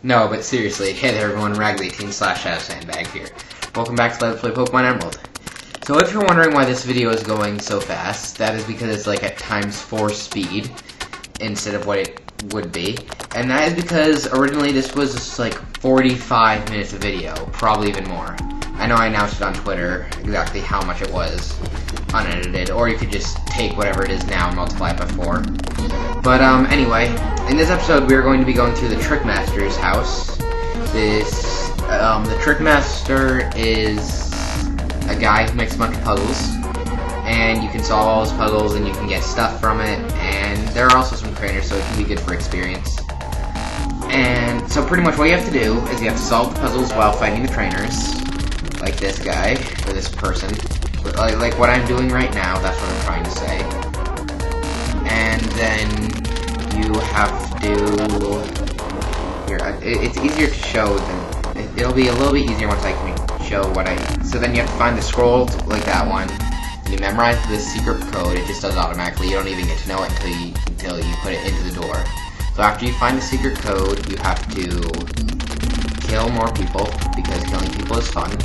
No, but seriously, hey there everyone, Raggly18/shadowsandbag here. Welcome back to Let's Play Pokemon Emerald. So if you're wondering why this video is going so fast, that is because it's like at ×4 speed instead of what it would be. And that is because originally this was just like 45 minutes of video, probably even more. I know I announced it on Twitter exactly how much it was, unedited, or you could just take whatever it is now and multiply it by 4. But anyway, in this episode we are going to be going to the Trick Master's house. The Trick Master is a guy who makes a bunch of puzzles, and you can solve all his puzzles and you can get stuff from it, and there are also some trainers, so it can be good for experience. And so pretty much what you have to do is you have to solve the puzzles while fighting the trainers, like this guy, or this person. Like what I'm doing right now, that's what I'm trying to say. And then you have to... Here, it's easier to show than... It'll be a little bit easier once I can show what I... So then you have to find the scroll like that one. And you memorize the secret code. It just does automatically. You don't even get to know it until you put it into the door. So after you find the secret code, you have to kill more people, because killing people is fun.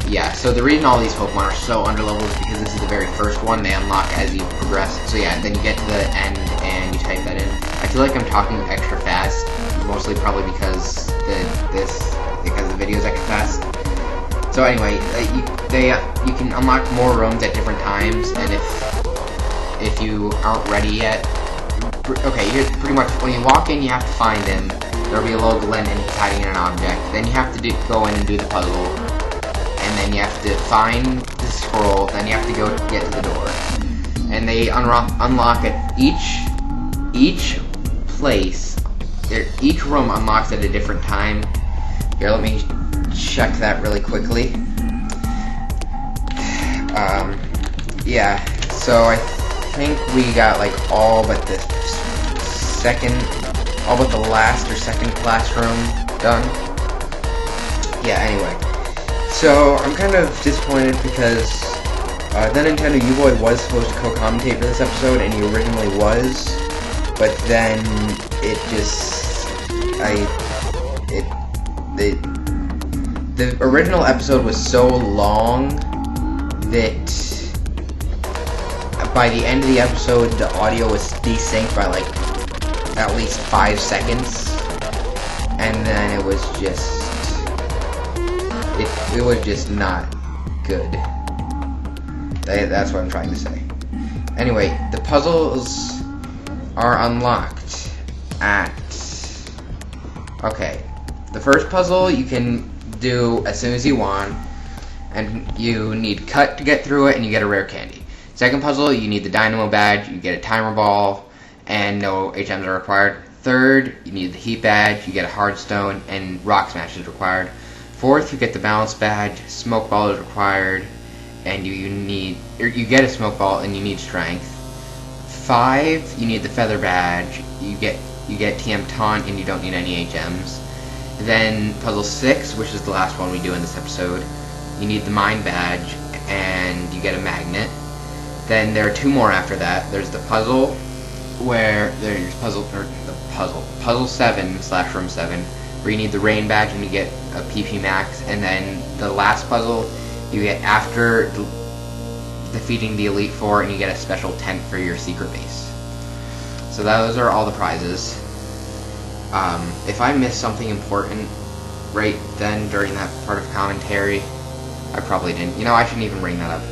Yeah, so the reason all these Pokemon are so underleveled is because this is the very first one. They unlock as you progress. So yeah, then you get to the end and you type that in. I feel like I'm talking extra fast, mostly probably because the video is extra fast. So anyway, you can unlock more rooms at different times, and if you aren't ready yet, okay, here's pretty much when you walk in, you have to find him. There'll be a little glint and he's hiding in an object. Then you have to go in and do the puzzle. And then you have to find the scroll, then you have to go get to the door. And they unlock at each place, each room unlocks at a different time. Here, let me check that really quickly. Yeah, so I think we got like all but the last or second classroom done. Yeah, anyway. So, I'm kind of disappointed because the Nintendo U-Boy was supposed to co-commentate for this episode, and he originally was, but then it just, the original episode was so long that by the end of the episode, the audio was desynced by like at least 5 seconds, and then it was just... It was just not good. That's what I'm trying to say. Anyway, the puzzles are unlocked at... Okay. The first puzzle you can do as soon as you want, and you need cut to get through it, and you get a rare candy. Second puzzle, you need the dynamo badge, you get a timer ball, and no HMs are required. Third, you need the heat badge, you get a hard stone, and rock smash is required. Fourth, you get the balance badge, smoke ball is required, and you get a smoke ball and you need strength. 5, you need the feather badge, you get TM taunt and you don't need any HMs. Then puzzle 6, which is the last one we do in this episode, you need the mind badge and you get a magnet. Then there are 2 more after that. There's the puzzle where there's puzzle 7/room 7. Where you need the rain badge and you get a PP max, and then the last puzzle you get after defeating the Elite Four, and you get a special tent for your secret base. So those are all the prizes. If I missed something important right then during that part of commentary, I probably didn't. You know, I shouldn't even bring that up.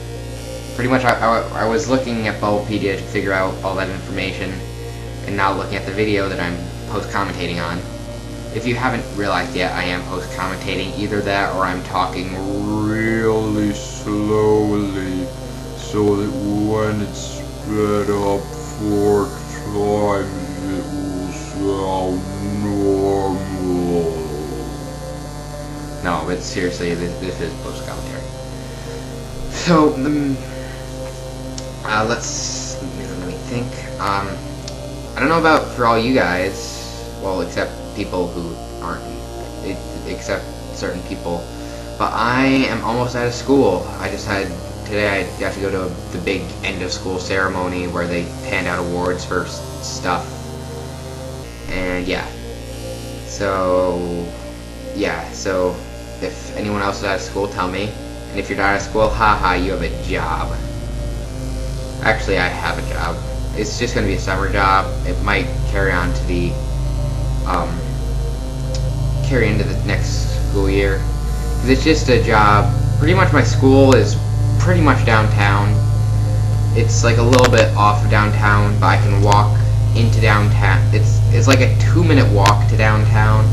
Pretty much I was looking at Bubblepedia to figure out all that information, and now looking at the video that I'm post-commentating on. If you haven't realized yet, I am post-commentating. Either that or I'm talking really slowly so that when it's sped up 4 times it will sound normal. No, but seriously, this is post-commentary. So, let me think. I don't know about for all you guys, well, except people who aren't, except certain people, but I am almost out of school. Today I have to go to the big end of school ceremony where they hand out awards for stuff, and yeah. So, yeah, so if anyone else is out of school, tell me. And if you're not out of school, haha, you have a job. Actually, I have a job. It's just going to be a summer job. It might carry on to the, carry into the next school year. 'Cause it's just a job. Pretty much my school is pretty much downtown. It's like a little bit off of downtown, but I can walk into downtown. It's like a 2-minute walk to downtown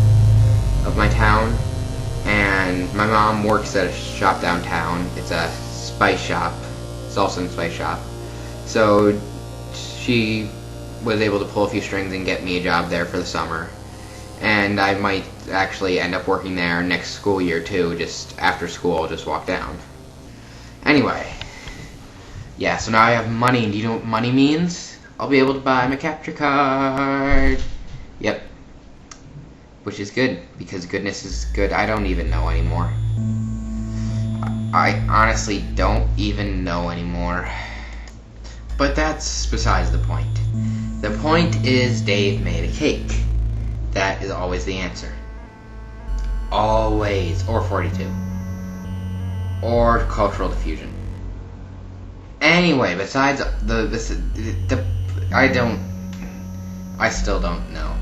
of my town. And my mom works at a shop downtown. It's a spice shop. It's also a spice shop. So she was able to pull a few strings and get me a job there for the summer. And I might actually end up working there next school year too, just after school, I'll just walk down. Anyway, yeah, so now I have money, and do you know what money means? I'll be able to buy my capture card. Yep. Which is good, because goodness is good. I don't even know anymore. I honestly don't even know anymore. But that's besides the point. The point is Dave made a cake. That is always the answer. Always. Or 42. Or cultural diffusion. Anyway, besides I still don't know.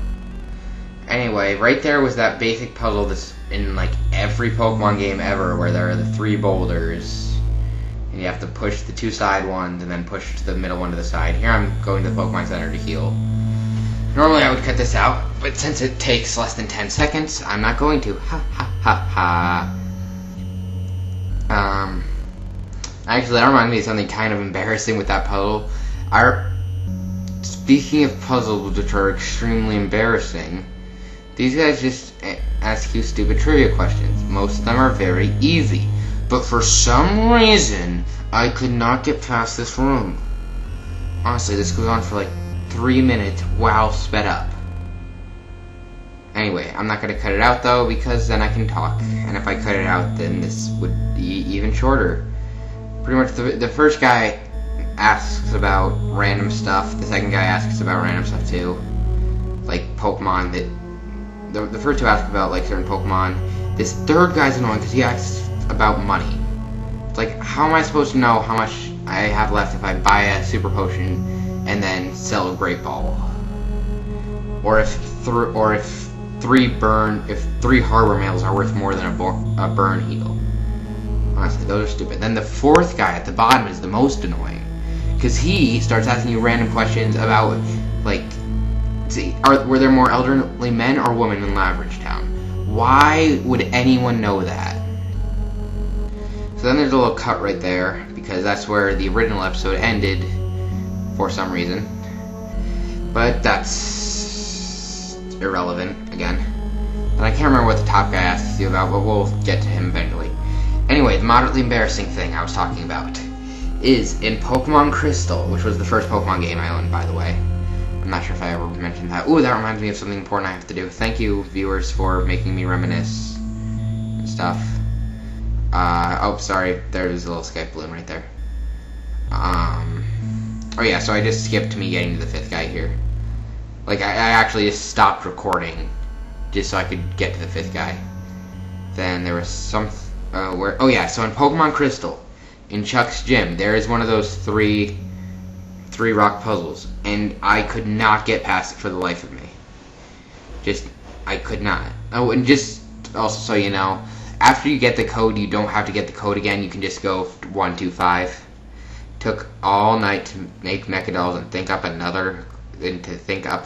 Anyway, right there was that basic puzzle that's in like every Pokemon game ever, where there are the 3 boulders, and you have to push the 2 side ones and then push the middle one to the side. Here I'm going to the Pokemon Center to heal. Normally I would cut this out, but since it takes less than 10 seconds, I'm not going to. Ha ha ha ha. Actually, that reminded me of something kind of embarrassing with that puzzle. Speaking of puzzles which are extremely embarrassing, these guys just ask you stupid trivia questions. Most of them are very easy, but for some reason, I could not get past this room. Honestly, this goes on for like 3 minutes while sped up. Anyway, I'm not going to cut it out though, because then I can talk. And if I cut it out, then this would be even shorter. Pretty much the first guy asks about random stuff. The second guy asks about random stuff too. Like Pokemon that... The first two ask about like certain Pokemon. This third guy's annoying because he asks about money. It's like, how am I supposed to know how much I have left if I buy a super potion and then sell a great ball? Or if 3 harbor mails are worth more than a burn heal. Honestly, those are stupid. Then the fourth guy at the bottom is the most annoying, because he starts asking you random questions about, like, were there more elderly men or women in Laveridge Town? Why would anyone know that? So then there's a little cut right there, because that's where the original episode ended for some reason. But that's irrelevant again. And I can't remember what the top guy asks you about, but we'll get to him eventually. Anyway, the moderately embarrassing thing I was talking about is in Pokemon Crystal, which was the first Pokemon game I owned, by the way. I'm not sure if I ever mentioned that. Ooh, that reminds me of something important I have to do. Thank you, viewers, for making me reminisce and stuff. Oh, sorry, there's a little Skype balloon right there. Oh yeah, so I just skipped me getting to the 5th guy here. Like, I actually just stopped recording just so I could get to the 5th guy. Then there was some... oh yeah, so in Pokemon Crystal, in Chuck's gym, there is one of those three rock puzzles, and I could not get past it for the life of me. I could not. Oh, and just also so you know, after you get the code, you don't have to get the code again. You can just go 1, 2, 5. Took all night to make Mechadolls and think up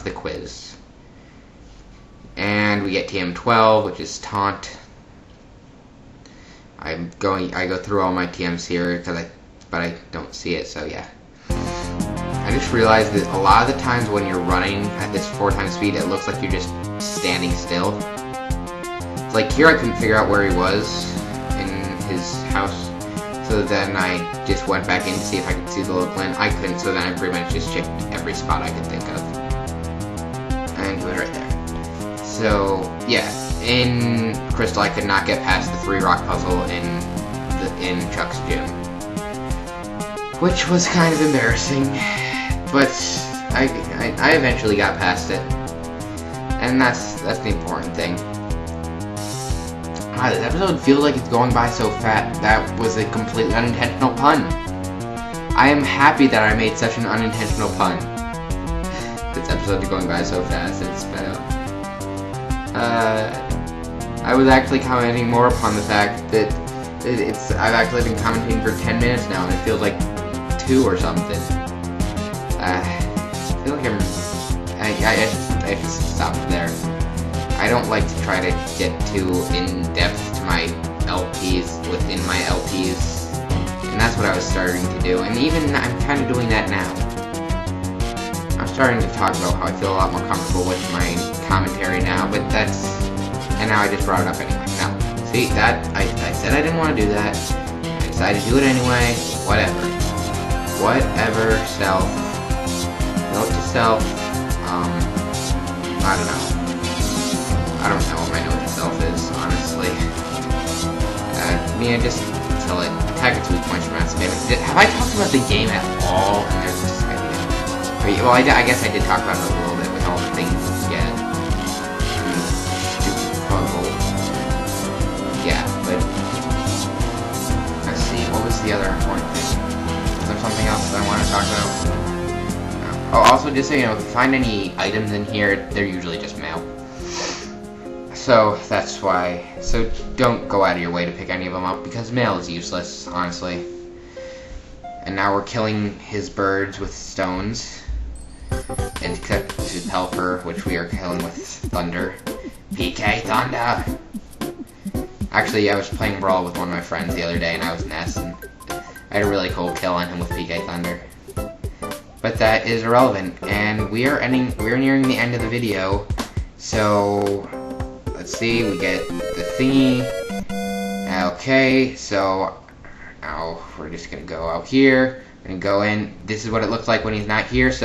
the quiz. And we get TM12, which is Taunt. I go through all my TMs here, but I don't see it, so yeah. I just realized that a lot of the times when you're running at this 4 times speed, it looks like you're just standing still. It's like here I couldn't figure out where he was in his house, so then I just went back in to see if I could see the little glint. I couldn't, so then I pretty much just checked every spot I could think of. And he was right there. So, yeah. In Crystal, I could not get past the 3 rock puzzle in Chuck's gym, which was kind of embarrassing. But I eventually got past it, And that's the important thing. This episode feels like it's going by so fast. That was a completely unintentional pun. I am happy that I made such an unintentional pun. This episode is going by so fast, it's sped up. I was actually commenting more upon the fact that I've actually been commenting for 10 minutes now, and it feels like 2 or something. I feel like I just stop there. I don't like to try to get too in-depth to my LPs within my LPs, and that's what I was starting to do, and even I'm kind of doing that now. I'm starting to talk about how I feel a lot more comfortable with my commentary now, but and now I just brought it up anyway. Now, see, I said I didn't want to do that, I decided to do it anyway, whatever, self, note to self, I don't know. I don't know what my note to self is, honestly. Just tell it. Attack its weak points from massive damage. Have I talked about the game at all? And there's this idea. Well, I guess I did talk about it a little bit with all the things you get. Stupid puzzle. Yeah, but let's see. What was the other important thing? Is there something else that I want to talk about? No. Oh, also, just so you know, if you find any items in here, they're usually just mail. So, that's why. So, don't go out of your way to pick any of them up, because mail is useless, honestly. And now we're killing his birds with stones. And except his helper, which we are killing with thunder. PK Thunder! Actually, I was playing Brawl with one of my friends the other day, and I was Ness, and I had a really cool kill on him with PK Thunder. But that is irrelevant, and we're nearing the end of the video, so... Let's see, we get the thingy. Okay, so now we're just gonna go out here and go in. This is what it looks like when he's not here. So